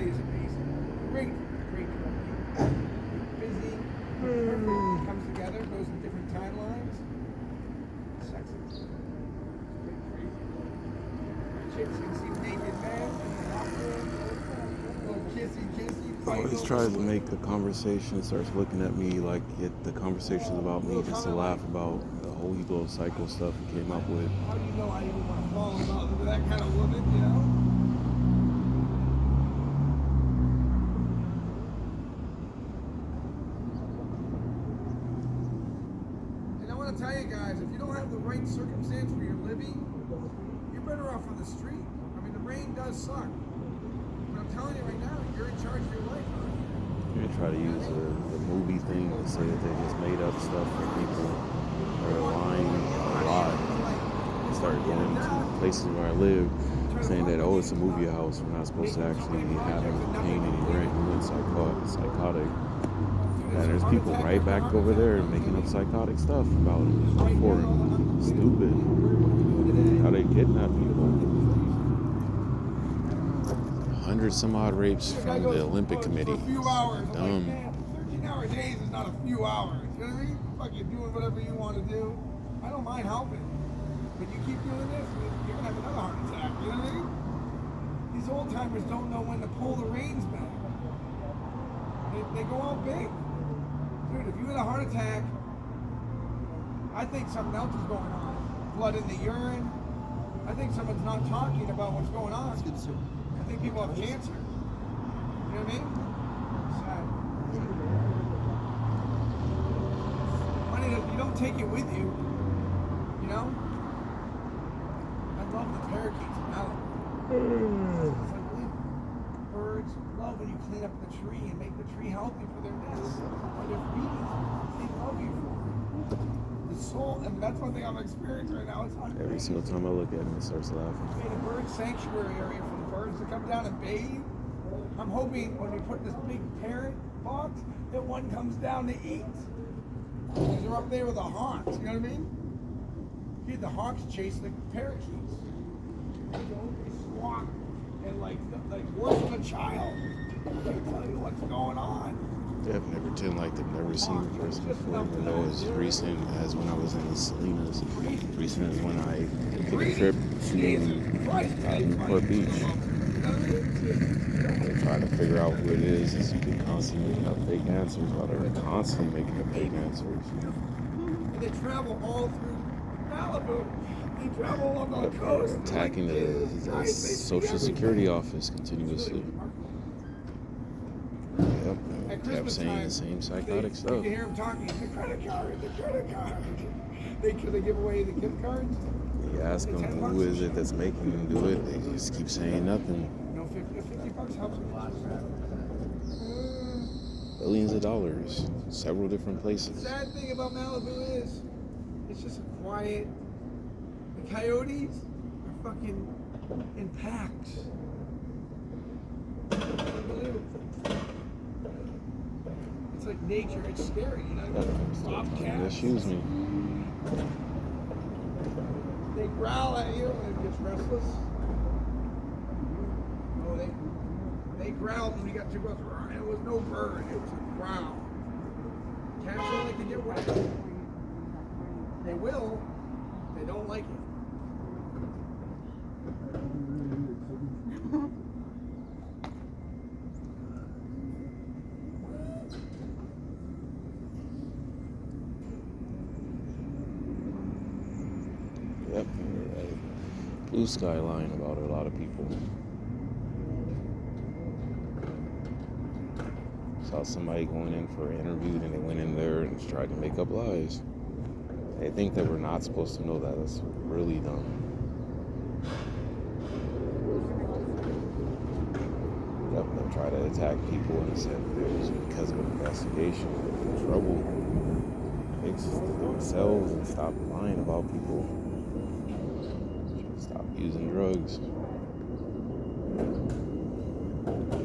Everybody is amazing. Great, great company. Busy, perfect. Comes together, goes in different timelines. Sexy. It's pretty crazy. Chicks can see naked men in the locker room. Little kissy. Always tries to make the conversation, starts looking at me like the conversation's about me, just to laugh about the whole ego cycle stuff he came up with. How do you know I even want to fall in love with that kind of woman, you know? And I want to tell you guys, if you don't have the right circumstance where you're living, you're better off on the street. I mean, the rain does suck. But I'm telling you right now, you're in charge of your life. They try to use the movie thing to say that they just made up stuff for people that are lying a lot. They started going to places where I live, saying that, oh, it's a movie house. We're not supposed to actually be having paying any rent. You went psychotic. And there's people right back over there making up psychotic stuff about it. For stupid. How they kidnap people. 100 some odd rapes from the Olympic Committee. Dumb. 13-hour days is not a few hours. You know what I mean? Fucking doing whatever you want to do. I don't mind helping. But you keep doing this, you're gonna have another heart attack. You know what I mean? These old timers don't know when to pull the reins back. They go out big. Dude, if you had a heart attack, I think something else is going on. Blood in the urine. I think someone's not talking about what's going on. I think people have cancer. You know what I mean? Sad. Funny that you don't take it with you. You know? I love the parakeets in Malibu. It's unbelievable. Birds love when you clean up the tree and make the tree healthy for their nests. Or their feeding. They love you for it. The soul, and that's one thing I'm experiencing right now. It's unbelievable. Every single time I look at him, it starts laughing. We made a bird sanctuary area for the birds to come down and bathe. I'm hoping when we put this big parrot box that one comes down to eat. Because they're up there with the hawks, you know what I mean? Dude, the hawks chase the parakeets. They go, they squawk, and like worse than a child. They tell you what's going on. They've never pretend like they've never seen the person before, even though as recent as when I was in the Salinas, recent as when I took a trip to Newport Beach. They try to figure out who it is as you can constantly make up fake answers while they're constantly making up fake answers. And they travel all through Malibu. They travel along the coast. Attacking the Social Security office continuously. Yep, kept saying the same psychotic stuff. You can hear them talking, the credit card. They give away the gift cards. You ask them, who is it that's making them do it? They just keep saying nothing. You know, $50 helps a lot. Billions of dollars, several different places. The sad thing about Malibu is, it's just quiet. The coyotes are fucking in packs. Unbelievable. It's like nature, it's scary, you know? Bobcats. Excuse me. They growl at you and it gets restless. Oh, they growled when we got too close. It was no bird, it was a growl. Cats don't like to get wet. They will, they don't like it. Yep, blue sky line about a lot of people. Saw somebody going in for an interview and they went in there and tried to make up lies. They think that we're not supposed to know that. That's really dumb. Yep, they try to attack people and said it was because of an investigation. Trouble. Fix themselves and stop lying about people. Stop using drugs.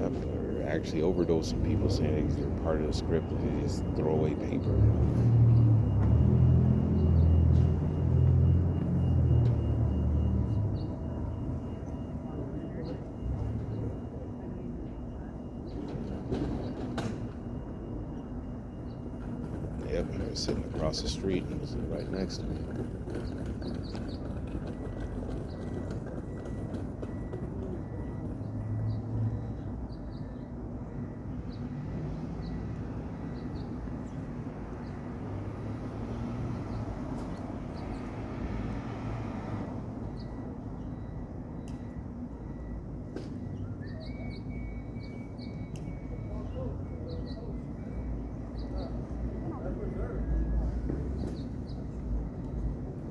Yep, they're actually overdosing people, saying they're part of the script and they just throw away paper. was sitting across the street and was right next to me.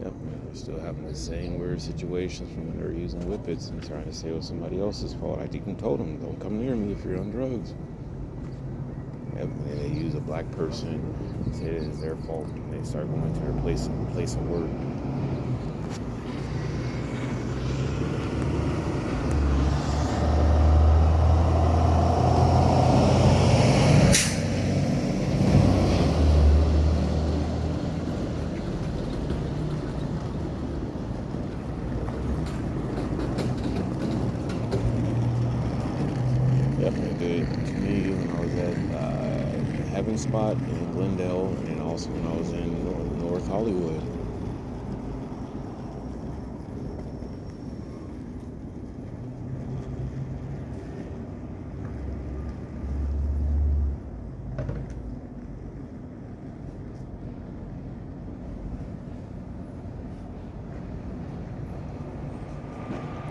Yep, we're still having the same weird situations from when they were using whippets and trying to say it was somebody else's fault. I even told them, don't come near me if you're on drugs. Yep, and then they use a black person, say it is their fault, and they start going to their place of work. Definitely good community when I was at Heaven Spot in Glendale, and also when I was in North Hollywood.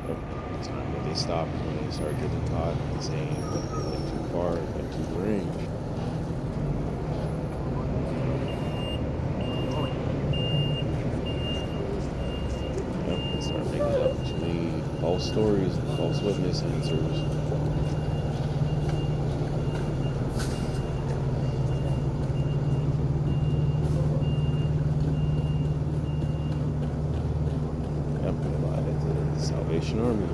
Every time that they stop when they start getting caught and saying they went too far, went too range. Yep, they start making up too many false stories and false witness answers. Yep, they lied to the Salvation Army.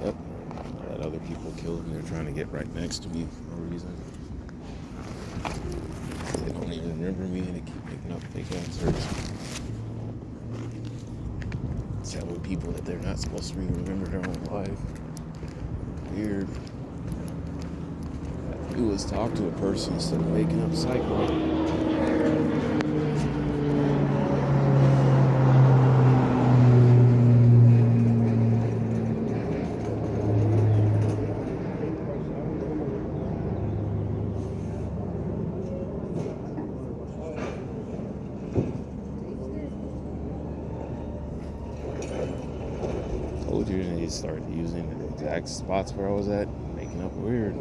Yep, I had other people killed and they're trying to get right next to me for no reason. They don't even remember me and they keep making up fake answers. Telling people that they're not supposed to remember their own life. Weird. It was talk to a person instead of making up psycho. Told you, and they started using the exact spots where I was at, making up weird.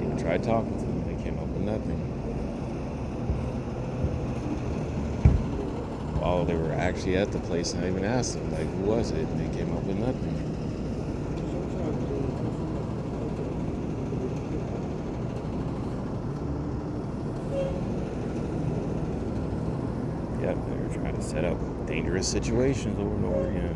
Even tried talking to them, they came up with nothing. While they were actually at the place, and I even asked them, like, who was it? And they came up with nothing. Yep, they were trying to set up dangerous situations over and over again.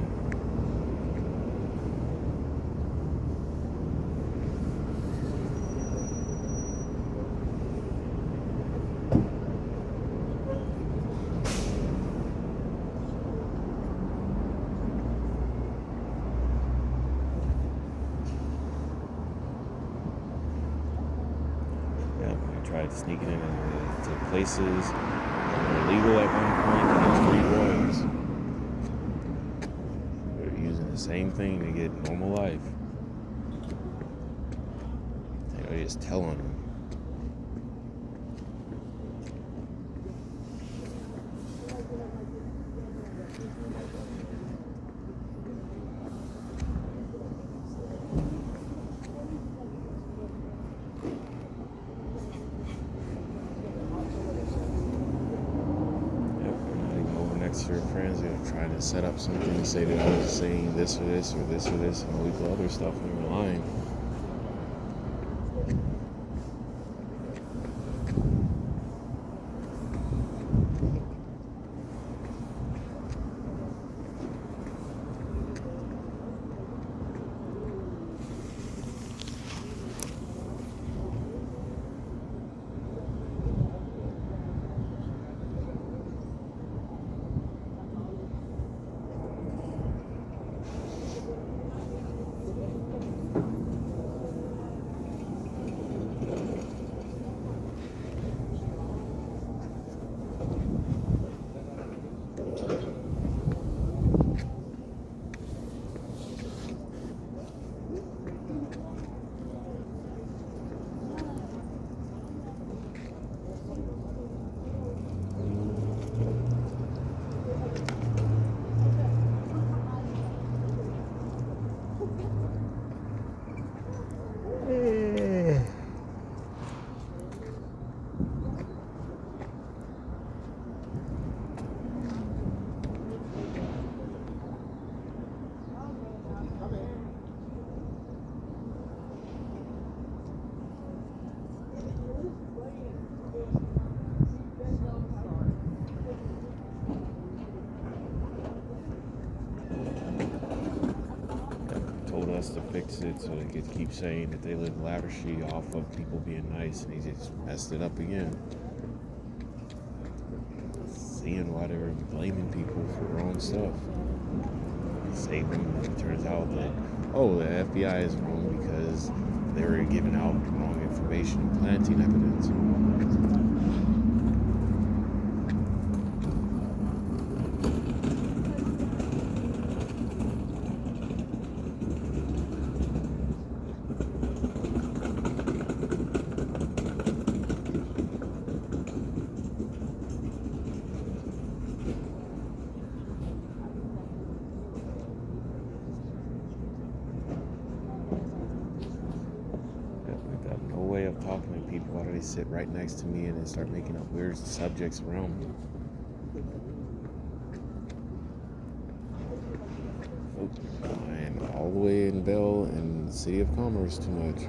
Yep, they tried sneaking into places that were illegal at one point to get free drugs. They're using the same thing to get normal life. They just tell on them. To your friends, they're trying to set up something and say that I was saying this or this or this or this and all these other stuff when you're lying. it so they could keep saying that they live lavishly off of people being nice, and he just messed it up again. Seeing why they were blaming people for wrong stuff. Save them. It turns out that, the FBI is wrong because they were giving out wrong information and planting evidence. Way of talking to people. Why do they sit right next to me and then start making up weird subjects around me? I am all the way in Bell and City of Commerce too much.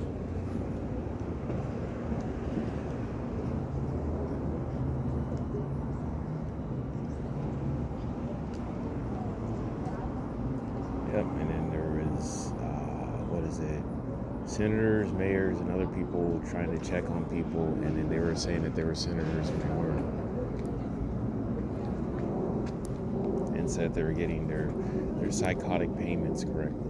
Yep, and then there was senators, mayors, and other people trying to check on people, and then they were saying that they were senators when they weren't, and said they were getting their psychotic payments correctly.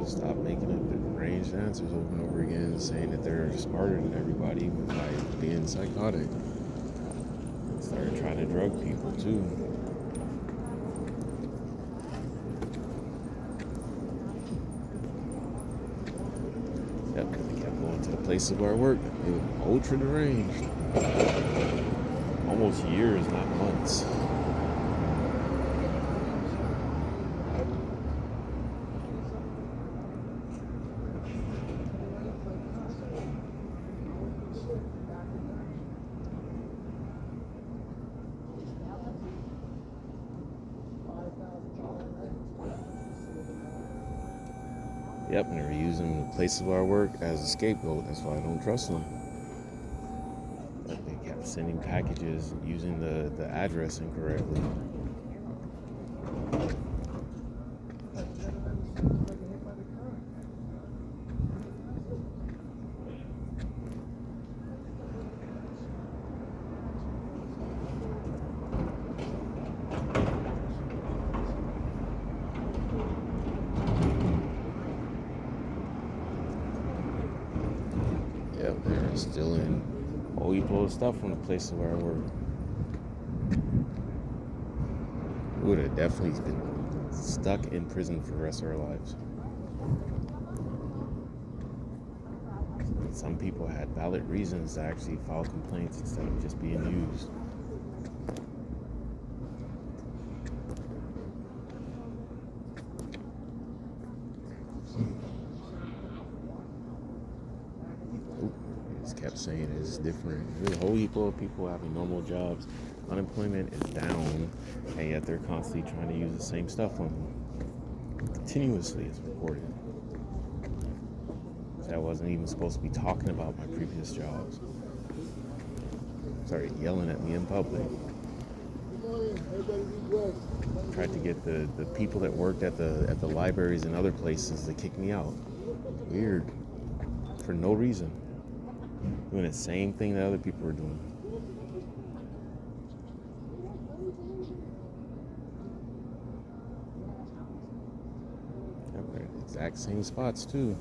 Stop making up deranged answers over and over again, saying that they're smarter than everybody by being psychotic. Started trying to drug people too. Yep, they kept going to the places where I work. They were ultra deranged. Almost years, not months. Yep, and they were using the places where I work as a scapegoat. That's why I don't trust them. But they kept sending packages using the address incorrectly. Yep, they're stealing all people stuff from the places where I work. We would have definitely been stuck in prison for the rest of our lives. Some people had valid reasons to actually file complaints instead of just being used. Kept saying it's different. There's a whole heap of people having normal jobs. Unemployment is down, and yet they're constantly trying to use the same stuff on me. Continuously, it's reported. So I wasn't even supposed to be talking about my previous jobs. Started yelling at me in public. Tried to get the people that worked at the libraries and other places to kick me out. Weird. For no reason. Doing the same thing that other people were doing. Yep, they're the exact same spots too.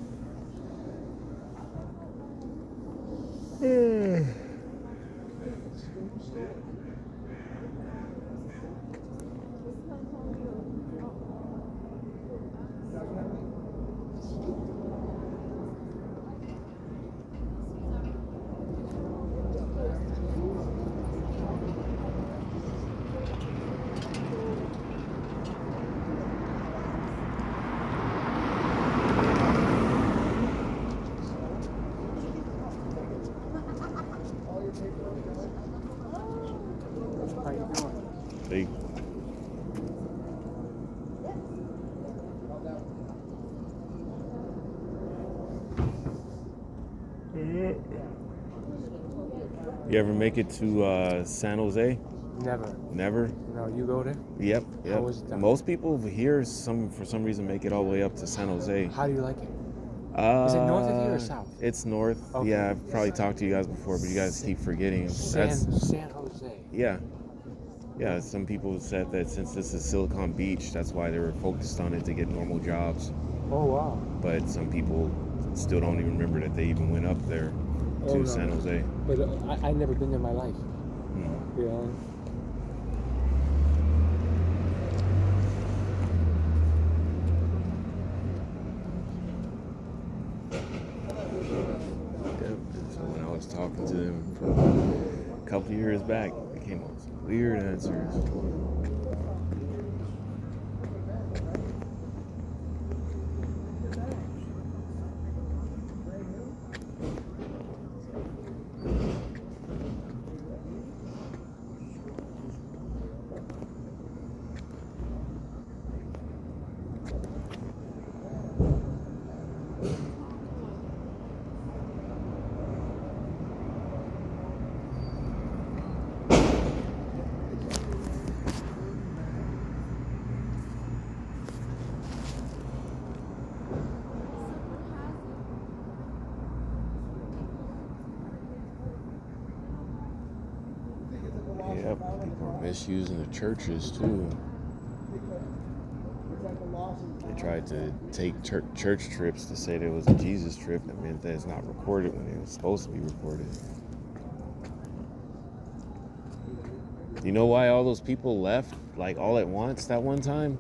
You ever make it to San Jose? Never. Never? No, you go there? Yep. How was it done? Most people here, for some reason, make it all the way up to San Jose. How do you like it? Is it north of here or south? It's north. Okay. Yeah, I've probably talked to you guys before, but you guys keep forgetting. San Jose. Yeah. Yeah, some people said that since this is Silicon Beach, that's why they were focused on it to get normal jobs. Oh, wow. But some people still don't even remember that they even went up there to no. San Jose. But I've never been there in my life. You know? So when I was talking to them for a couple years back, they came up with some weird answers. Yep, people are misusing the churches too. They tried to take church trips to say that it was a Jesus trip. That meant that it's not recorded when it was supposed to be recorded. You know why all those people left like all at once that one time?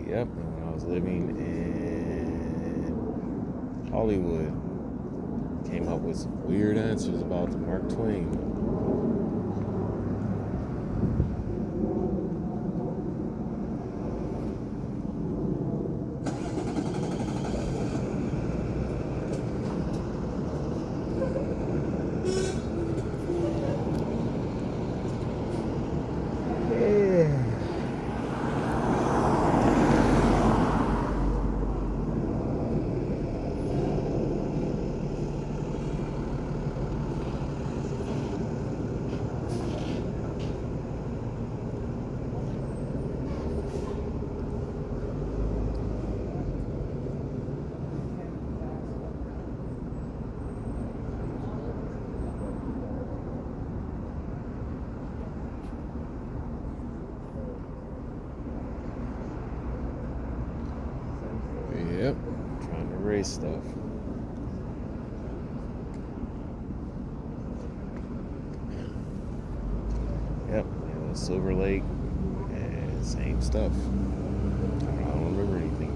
Yep, and when I was living in Hollywood, came up with some weird answers about the Mark Twain. Yep, trying to erase stuff. Yep, Silver Lake, and same stuff. I don't remember anything.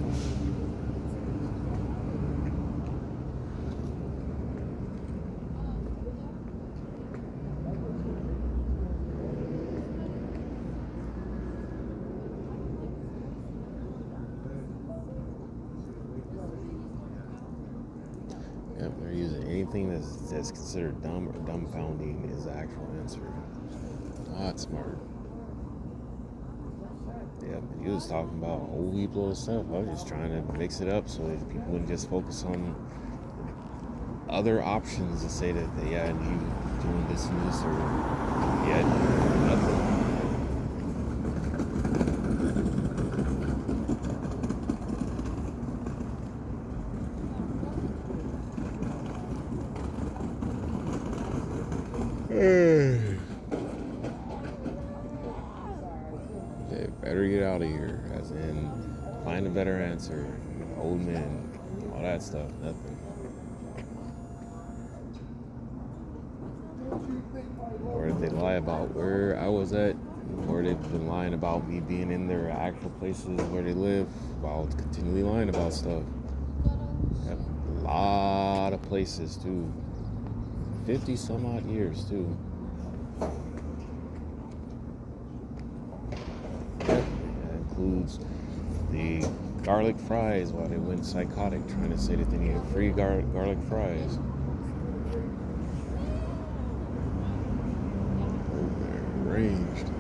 Yep, they're using anything that's considered dumb or dumbfounding is the actual answer. Not smart. Yep, he was talking about old people and stuff. I was just trying to mix it up so that people wouldn't just focus on other options to say that they had you doing this and this or nothing. They better get out of here, as in find a better answer. Old men, all that stuff, nothing. Or if they lie about where I was at or they've been lying about me being in their actual places where they live while continually lying about stuff. At a lot of places too. 50 some odd years too. That includes the garlic fries while they went psychotic trying to say that they needed free garlic fries. Arranged.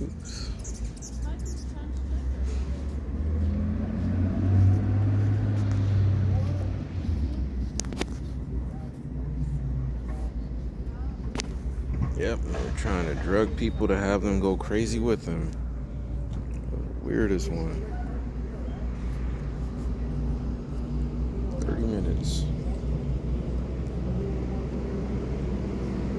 Oops. Yep, they're trying to drug people to have them go crazy with them. Weirdest one. 30 minutes.